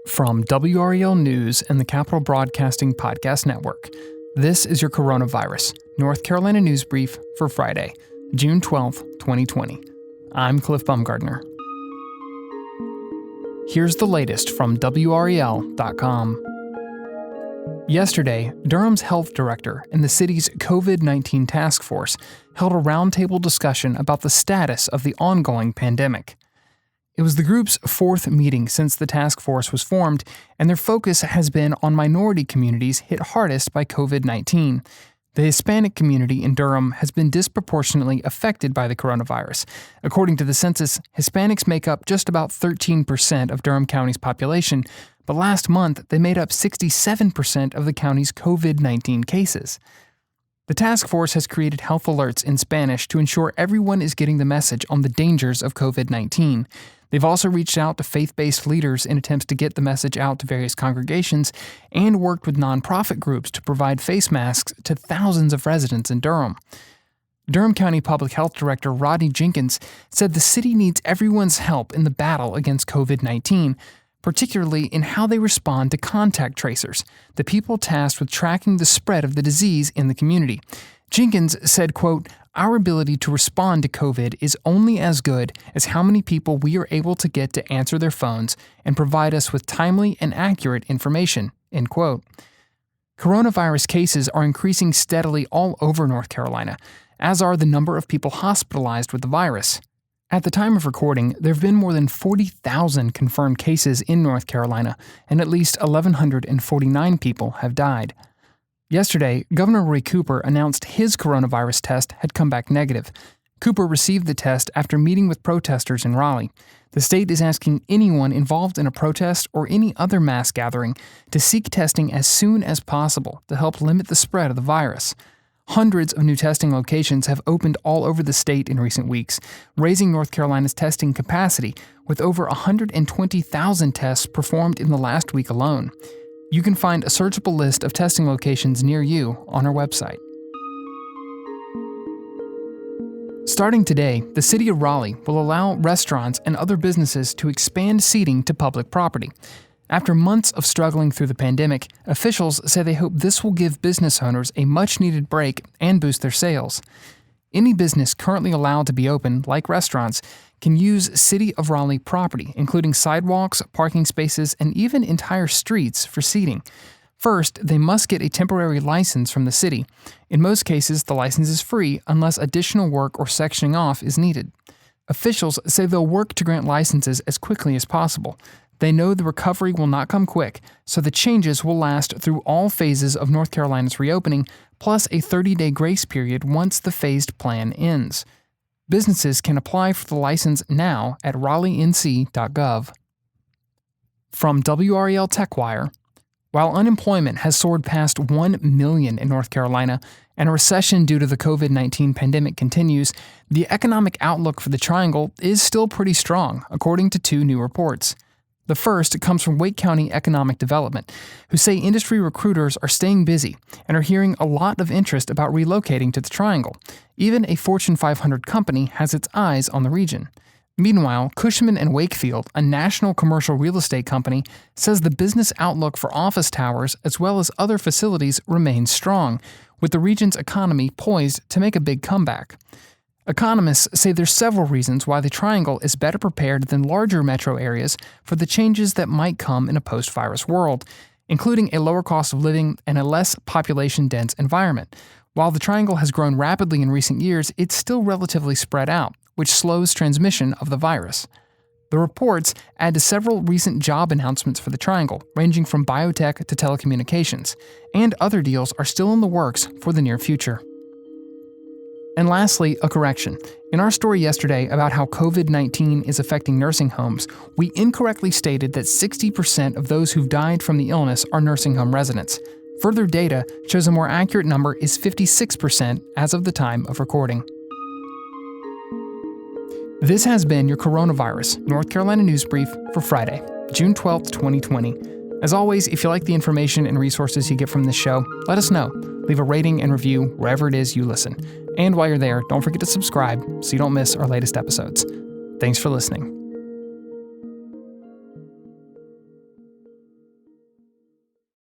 From WREL News and the Capital Broadcasting Podcast Network, this is your Coronavirus, North Carolina News Brief for Friday, June 12, 2020. I'm Cliff Baumgardner. Here's the latest from WREL.com. Yesterday, Durham's health director and the city's COVID-19 task force held a roundtable discussion about the status of the ongoing pandemic. It was the group's fourth meeting since the task force was formed, and their focus has been on minority communities hit hardest by COVID-19. The Hispanic community in Durham has been disproportionately affected by the coronavirus. According to the census, Hispanics make up just about 13% of Durham County's population, but last month they made up 67% of the county's COVID-19 cases. The task force has created health alerts in Spanish to ensure everyone is getting the message on the dangers of COVID-19. They've also reached out to faith-based leaders in attempts to get the message out to various congregations and worked with nonprofit groups to provide face masks to thousands of residents in Durham. Durham County Public Health Director Rodney Jenkins said the city needs everyone's help in the battle against COVID-19, particularly in how they respond to contact tracers, the people tasked with tracking the spread of the disease in the community. Jenkins said, quote, "Our ability to respond to COVID is only as good as how many people we are able to get to answer their phones and provide us with timely and accurate information," end quote. Coronavirus cases are increasing steadily all over North Carolina, as are the number of people hospitalized with the virus. At the time of recording, there have been more than 40,000 confirmed cases in North Carolina, and at least 1,149 people have died. Yesterday, Governor Roy Cooper announced his coronavirus test had come back negative. Cooper received the test after meeting with protesters in Raleigh. The state is asking anyone involved in a protest or any other mass gathering to seek testing as soon as possible to help limit the spread of the virus. Hundreds of new testing locations have opened all over the state in recent weeks, raising North Carolina's testing capacity, with over 120,000 tests performed in the last week alone. You can find a searchable list of testing locations near you on our website. Starting today, the City of Raleigh will allow restaurants and other businesses to expand seating to public property. After months of struggling through the pandemic, officials say they hope this will give business owners a much-needed break and boost their sales. Any business currently allowed to be open, like restaurants, can use City of Raleigh property, including sidewalks, parking spaces, and even entire streets for seating. First, they must get a temporary license from the city. In most cases, the license is free unless additional work or sectioning off is needed. Officials say they'll work to grant licenses as quickly as possible. They know the recovery will not come quick, so the changes will last through all phases of North Carolina's reopening, plus a 30-day grace period once the phased plan ends. Businesses can apply for the license now at raleighnc.gov. From WREL TechWire, while unemployment has soared past 1 million in North Carolina and a recession due to the COVID-19 pandemic continues, the economic outlook for the Triangle is still pretty strong, according to two new reports. The first comes from Wake County Economic Development, who say industry recruiters are staying busy and are hearing a lot of interest about relocating to the Triangle. Even a Fortune 500 company has its eyes on the region. Meanwhile, Cushman & Wakefield, a national commercial real estate company, says the business outlook for office towers as well as other facilities remains strong, with the region's economy poised to make a big comeback. Economists say there's several reasons why the Triangle is better prepared than larger metro areas for the changes that might come in a post-virus world, including a lower cost of living and a less population-dense environment. While the Triangle has grown rapidly in recent years, it's still relatively spread out, which slows transmission of the virus. The reports add to several recent job announcements for the Triangle, ranging from biotech to telecommunications, and other deals are still in the works for the near future. And lastly, a correction. In our story yesterday about how COVID-19 is affecting nursing homes, we incorrectly stated that 60% of those who've died from the illness are nursing home residents. Further data shows a more accurate number is 56% as of the time of recording. This has been your Coronavirus North Carolina News Brief for Friday, June 12, 2020. As always, if you like the information and resources you get from this show, let us know. Leave a rating and review wherever it is you listen. And while you're there, don't forget to subscribe so you don't miss our latest episodes. Thanks for listening.